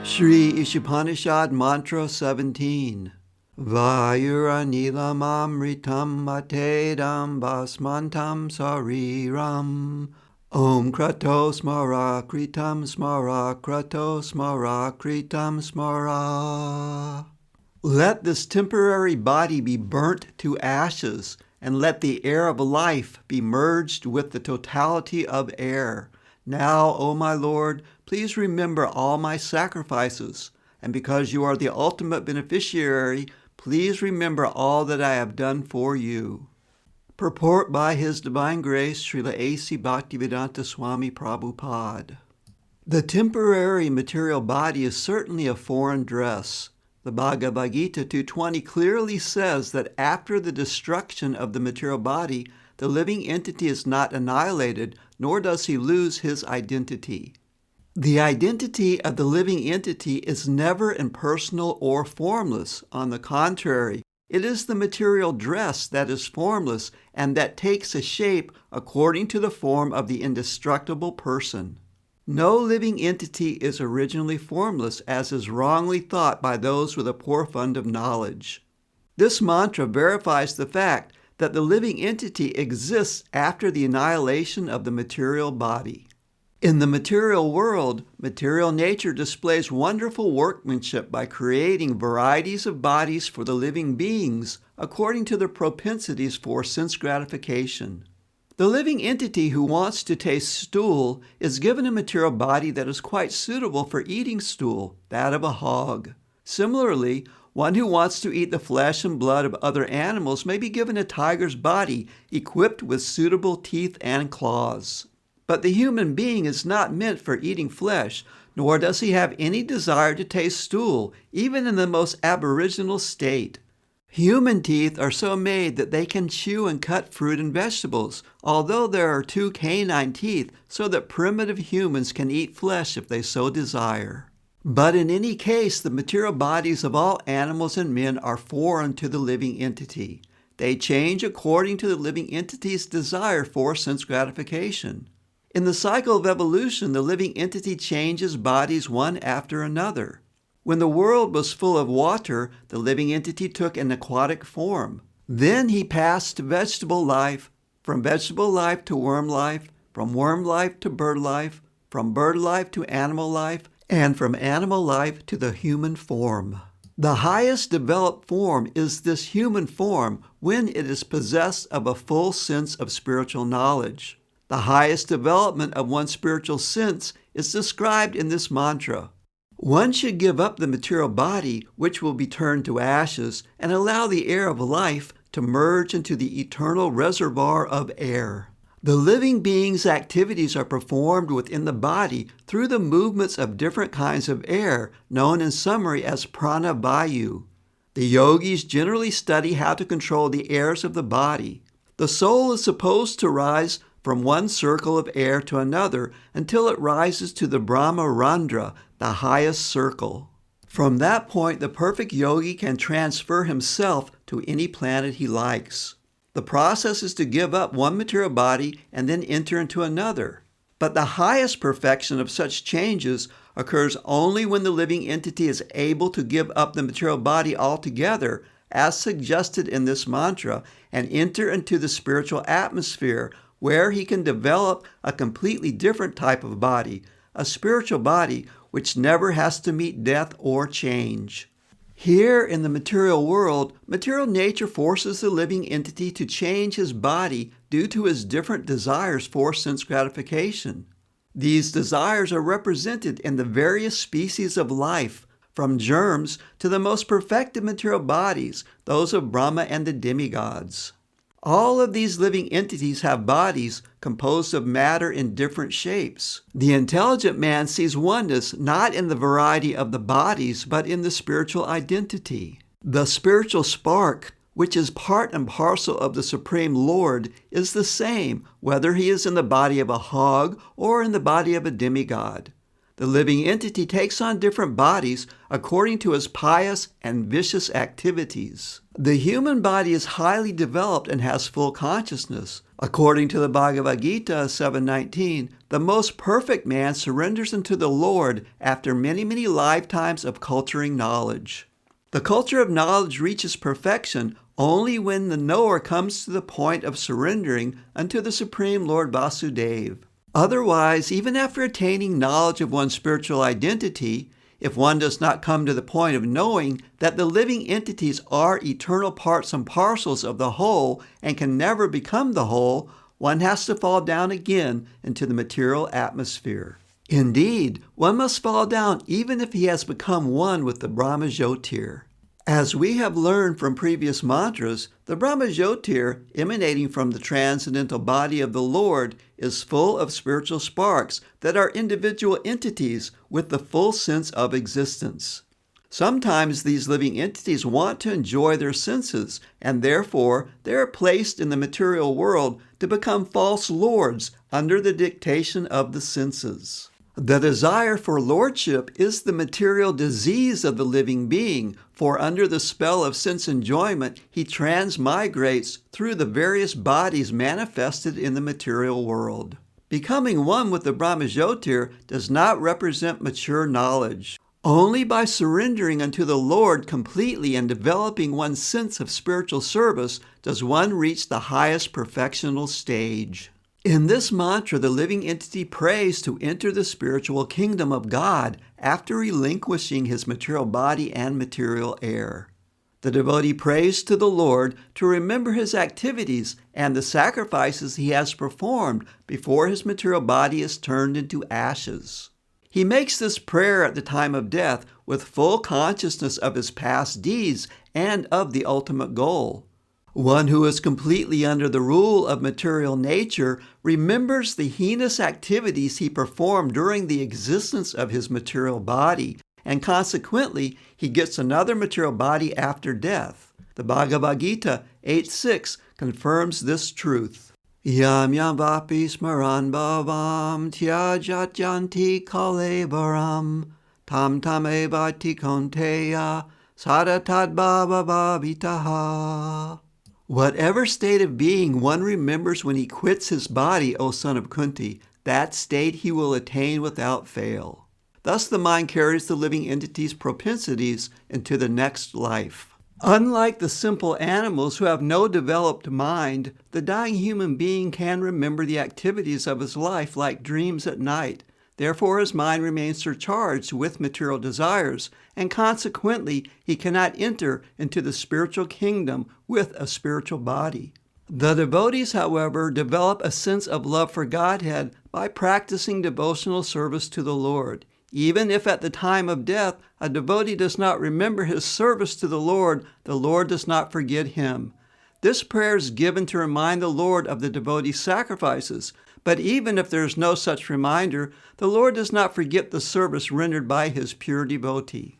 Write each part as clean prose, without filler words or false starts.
Shri Isopanisad Mantra 17. Vayuranilam amritam matedam basmantam sariram. Om krato smara kritam smara krato smara kritam smara. Let this temporary body be burnt to ashes, and let the air of life be merged with the totality of air. Now, O my Lord, please remember all my sacrifices, and because you are the ultimate beneficiary, please remember all that I have done for you. Purport by His Divine Grace, Srila A.C. Bhaktivedanta Swami Prabhupada. The temporary material body is certainly a foreign dress. The Bhagavad Gita 2.20 clearly says that after the destruction of the material body, the living entity is not annihilated, nor does he lose his identity. The identity of the living entity is never impersonal or formless. On the contrary, it is the material dress that is formless and that takes a shape according to the form of the indestructible person. No living entity is originally formless, as is wrongly thought by those with a poor fund of knowledge. This mantra verifies the fact that the living entity exists after the annihilation of the material body. In the material world, material nature displays wonderful workmanship by creating varieties of bodies for the living beings according to their propensities for sense gratification. The living entity who wants to taste stool is given a material body that is quite suitable for eating stool, that of a hog. Similarly, one who wants to eat the flesh and blood of other animals may be given a tiger's body equipped with suitable teeth and claws. But the human being is not meant for eating flesh, nor does he have any desire to taste stool, even in the most aboriginal state. Human teeth are so made that they can chew and cut fruit and vegetables, although there are 2 canine teeth so that primitive humans can eat flesh if they so desire. But in any case, the material bodies of all animals and men are foreign to the living entity. They change according to the living entity's desire for sense gratification. In the cycle of evolution, the living entity changes bodies one after another. When the world was full of water, the living entity took an aquatic form. Then he passed to vegetable life, from vegetable life to worm life, from worm life to bird life, from bird life to animal life, and from animal life to the human form. The highest developed form is this human form when it is possessed of a full sense of spiritual knowledge. The highest development of one's spiritual sense is described in this mantra. One should give up the material body, which will be turned to ashes, and allow the air of life to merge into the eternal reservoir of air. The living being's activities are performed within the body through the movements of different kinds of air, known in summary as prana vayu. The yogis generally study how to control the airs of the body. The soul is supposed to rise from one circle of air to another until it rises to the Brahma Randra, the highest circle. From that point, the perfect yogi can transfer himself to any planet he likes. The process is to give up one material body and then enter into another. But the highest perfection of such changes occurs only when the living entity is able to give up the material body altogether, as suggested in this mantra, and enter into the spiritual atmosphere, where he can develop a completely different type of body, a spiritual body which never has to meet death or change. Here in the material world, material nature forces the living entity to change his body due to his different desires for sense gratification. These desires are represented in the various species of life, from germs to the most perfected material bodies, those of Brahma and the demigods. All of these living entities have bodies composed of matter in different shapes. The intelligent man sees oneness not in the variety of the bodies, but in the spiritual identity. The spiritual spark, which is part and parcel of the Supreme Lord, is the same whether he is in the body of a hog or in the body of a demigod. The living entity takes on different bodies according to his pious and vicious activities. The human body is highly developed and has full consciousness. According to the Bhagavad Gita 7:19, the most perfect man surrenders unto the Lord after many, many lifetimes of culturing knowledge. The culture of knowledge reaches perfection only when the knower comes to the point of surrendering unto the Supreme Lord Vasudeva. Otherwise, even after attaining knowledge of one's spiritual identity, if one does not come to the point of knowing that the living entities are eternal parts and parcels of the whole and can never become the whole, one has to fall down again into the material atmosphere. Indeed, one must fall down even if he has become one with the Brahma-jyotir. As we have learned from previous mantras, the Brahma-jyotir, emanating from the transcendental body of the Lord, is full of spiritual sparks that are individual entities with the full sense of existence. Sometimes these living entities want to enjoy their senses, and therefore they are placed in the material world to become false lords under the dictation of the senses. The desire for lordship is the material disease of the living being, for under the spell of sense enjoyment, he transmigrates through the various bodies manifested in the material world. Becoming one with the Brahma-jyotir does not represent mature knowledge. Only by surrendering unto the Lord completely and developing one's sense of spiritual service does one reach the highest perfectional stage. In this mantra, the living entity prays to enter the spiritual kingdom of God after relinquishing his material body and material air. The devotee prays to the Lord to remember his activities and the sacrifices he has performed before his material body is turned into ashes. He makes this prayer at the time of death with full consciousness of his past deeds and of the ultimate goal. One who is completely under the rule of material nature remembers the heinous activities he performed during the existence of his material body, and consequently, he gets another material body after death. The Bhagavad Gita 8:6 confirms this truth. Yam yam vapi smaran bhavam tyajat yanti kalevaram tam tam evati konteya sadatad bhava bhavitaha. Whatever state of being one remembers when he quits his body, O son of Kunti, that state he will attain without fail. Thus the mind carries the living entity's propensities into the next life. Unlike the simple animals who have no developed mind, the dying human being can remember the activities of his life like dreams at night. Therefore, his mind remains surcharged with material desires, and consequently, he cannot enter into the spiritual kingdom with a spiritual body. The devotees, however, develop a sense of love for Godhead by practicing devotional service to the Lord. Even if at the time of death a devotee does not remember his service to the Lord does not forget him. This prayer is given to remind the Lord of the devotee's sacrifices, but even if there is no such reminder, the Lord does not forget the service rendered by his pure devotee.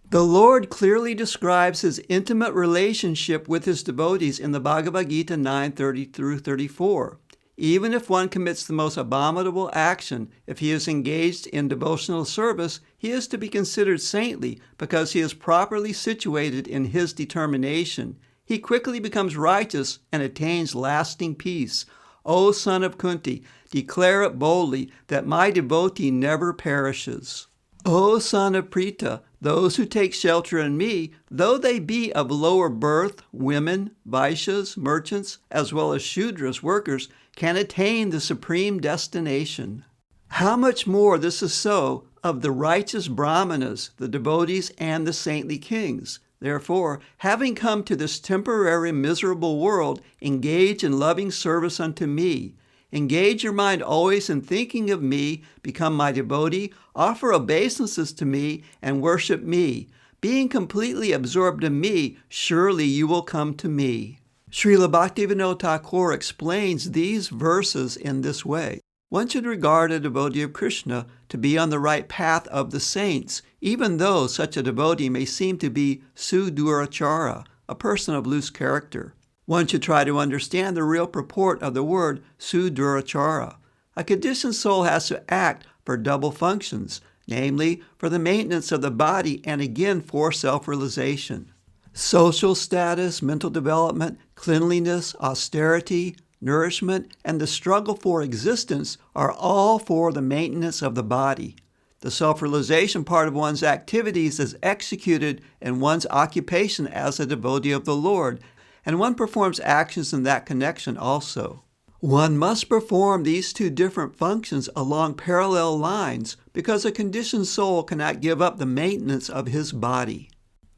The Lord clearly describes his intimate relationship with his devotees in the Bhagavad Gita 9:30-34. Even if one commits the most abominable action, if he is engaged in devotional service, he is to be considered saintly because he is properly situated in his determination. He quickly becomes righteous and attains lasting peace. O son of Kunti, declare it boldly that my devotee never perishes. O son of Prita, those who take shelter in me, though they be of lower birth, women, Vaishyas, merchants, as well as Shudras, workers, can attain the supreme destination. How much more this is so of the righteous Brahmanas, the devotees, and the saintly kings. Therefore, having come to this temporary miserable world, engage in loving service unto me. Engage your mind always in thinking of me, become my devotee, offer obeisances to me, and worship me. Being completely absorbed in me, surely you will come to me. Srila Bhaktivinoda Thakur explains these verses in this way. One should regard a devotee of Krishna to be on the right path of the saints, even though such a devotee may seem to be sudurachara, a person of loose character. One should try to understand the real purport of the word sudurachara. A conditioned soul has to act for double functions, namely for the maintenance of the body and again for self-realization. Social status, mental development, cleanliness, austerity, nourishment, and the struggle for existence are all for the maintenance of the body. The self-realization part of one's activities is executed in one's occupation as a devotee of the Lord, and one performs actions in that connection also. One must perform these two different functions along parallel lines because a conditioned soul cannot give up the maintenance of his body.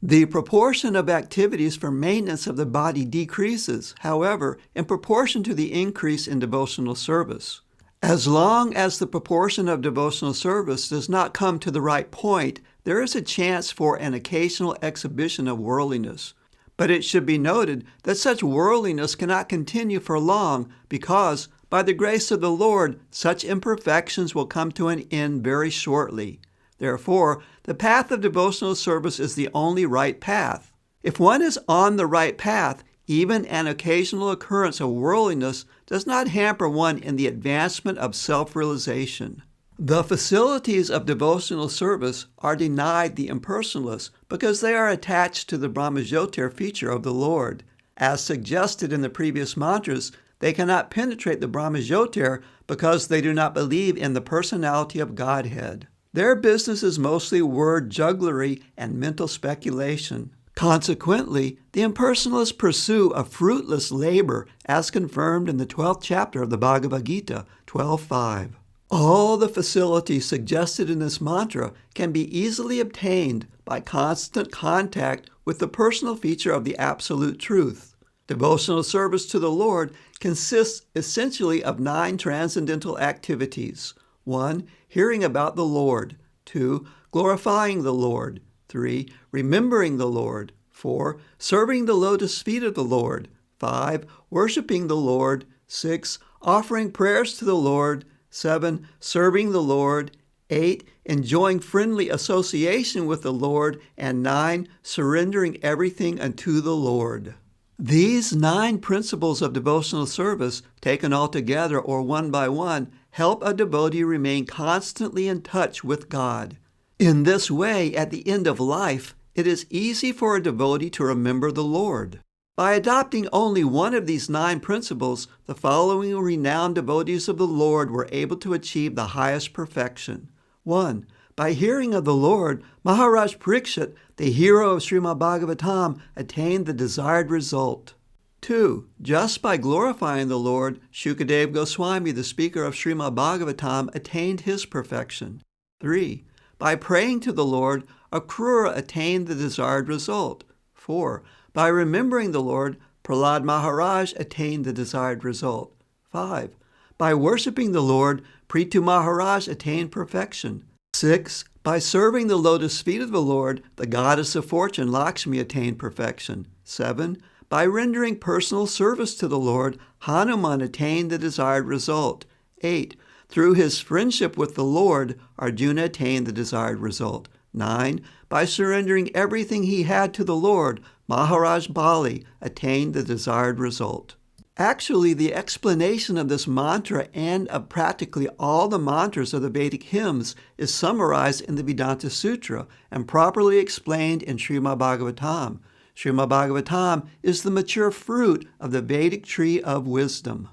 The proportion of activities for maintenance of the body decreases, however, in proportion to the increase in devotional service. As long as the proportion of devotional service does not come to the right point, there is a chance for an occasional exhibition of worldliness. But it should be noted that such worldliness cannot continue for long because, by the grace of the Lord, such imperfections will come to an end very shortly. Therefore, the path of devotional service is the only right path. If one is on the right path, even an occasional occurrence of worldliness does not hamper one in the advancement of self-realization. The facilities of devotional service are denied the impersonalists because they are attached to the Brahmajyotir feature of the Lord. As suggested in the previous mantras, they cannot penetrate the Brahmajyotir because they do not believe in the personality of Godhead. Their business is mostly word jugglery and mental speculation. Consequently, the impersonalists pursue a fruitless labor as confirmed in the 12th chapter of the Bhagavad Gita, 12.5. All the facilities suggested in this mantra can be easily obtained by constant contact with the personal feature of the Absolute Truth. Devotional service to the Lord consists essentially of 9 transcendental activities. 1. Hearing about the Lord. 2. Glorifying the Lord. 3. Remembering the Lord. 4. Serving the lotus feet of the Lord. 5. Worshiping the Lord. 6. Offering prayers to the Lord. 7. Serving the Lord. 8. Enjoying friendly association with the Lord. And 9. Surrendering everything unto the Lord. These 9 principles of devotional service, taken all together or one by one, help a devotee remain constantly in touch with God. In this way, at the end of life, it is easy for a devotee to remember the Lord. By adopting only one of these 9 principles, the following renowned devotees of the Lord were able to achieve the highest perfection. 1. By hearing of the Lord, Maharaj Parikshit, the hero of Srimad Bhagavatam, attained the desired result. 2. Just by glorifying the Lord, Shukadeva Goswami, the speaker of Srimad Bhagavatam, attained his perfection. 3. By praying to the Lord, Akrura attained the desired result. 4. By remembering the Lord, Prahlad Maharaj attained the desired result. 5. By worshiping the Lord, Prithu Maharaj attained perfection. 6. By serving the lotus feet of the Lord, the goddess of fortune, Lakshmi, attained perfection. 7. By rendering personal service to the Lord, Hanuman attained the desired result. 8. Through his friendship with the Lord, Arjuna attained the desired result. 9. By surrendering everything he had to the Lord, Maharaj Bali attained the desired result. Actually, the explanation of this mantra and of practically all the mantras of the Vedic hymns is summarized in the Vedanta Sutra and properly explained in Srimad Bhagavatam. Srimad Bhagavatam is the mature fruit of the Vedic tree of wisdom.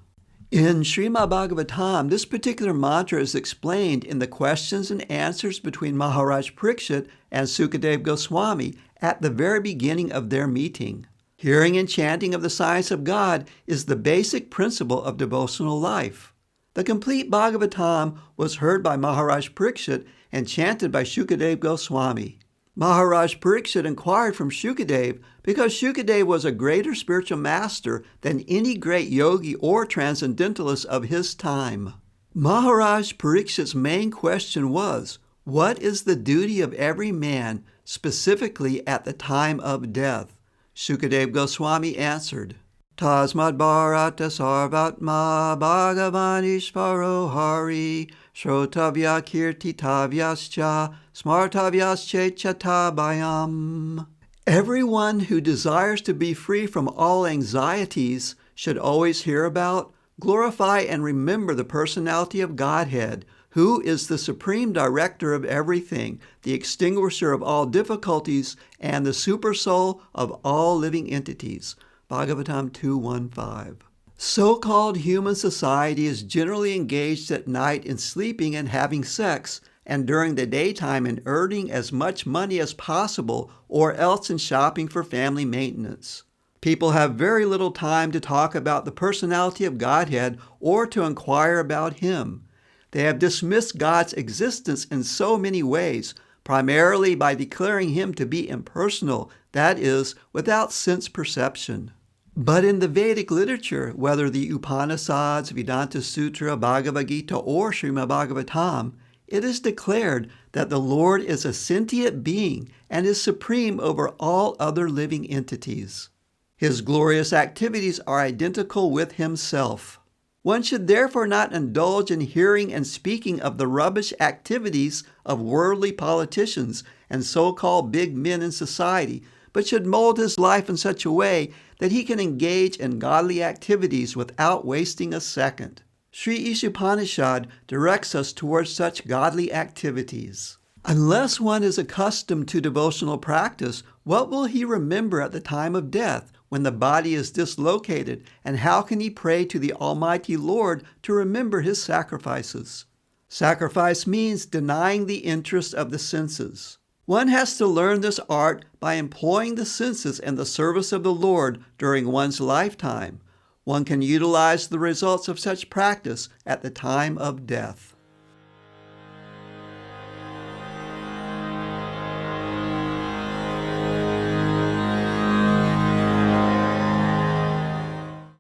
In Srimad Bhagavatam, this particular mantra is explained in the questions and answers between Maharaj Parikshit and Sukadeva Goswami at the very beginning of their meeting. Hearing and chanting of the science of God is the basic principle of devotional life. The complete Bhagavatam was heard by Maharaj Parikshit and chanted by Shukadeva Goswami. Maharaj Parikshit inquired from Shukadeva because Shukadeva was a greater spiritual master than any great yogi or transcendentalist of his time. Maharaj Parikshit's main question was, what is the duty of every man, specifically at the time of death? Shukadeva Goswami answered, Tasmad Bharata Sarvatma Bhagavan Ishvaro Hari Shrotavya Kirtitavyascha Smartavyascha Chatabayam. Everyone who desires to be free from all anxieties should always hear about, glorify, and remember the personality of Godhead, who is the supreme director of everything, the extinguisher of all difficulties, and the supersoul of all living entities. Bhagavatam 2.1.5. So-called human society is generally engaged at night in sleeping and having sex, and during the daytime in earning as much money as possible, or else in shopping for family maintenance. People have very little time to talk about the personality of Godhead or to inquire about Him. They have dismissed God's existence in so many ways, primarily by declaring Him to be impersonal, that is, without sense perception. But in the Vedic literature, whether the Upanisads, Vedanta Sutra, Bhagavad Gita, or Srimad Bhagavatam, it is declared that the Lord is a sentient being and is supreme over all other living entities. His glorious activities are identical with Himself. One should therefore not indulge in hearing and speaking of the rubbish activities of worldly politicians and so-called big men in society, but should mold his life in such a way that he can engage in godly activities without wasting a second. Sri Isopanishad directs us towards such godly activities. Unless one is accustomed to devotional practice, what will he remember at the time of death, when the body is dislocated, and how can he pray to the Almighty Lord to remember his sacrifices? Sacrifice means denying the interest of the senses. One has to learn this art by employing the senses in the service of the Lord during one's lifetime. One can utilize the results of such practice at the time of death.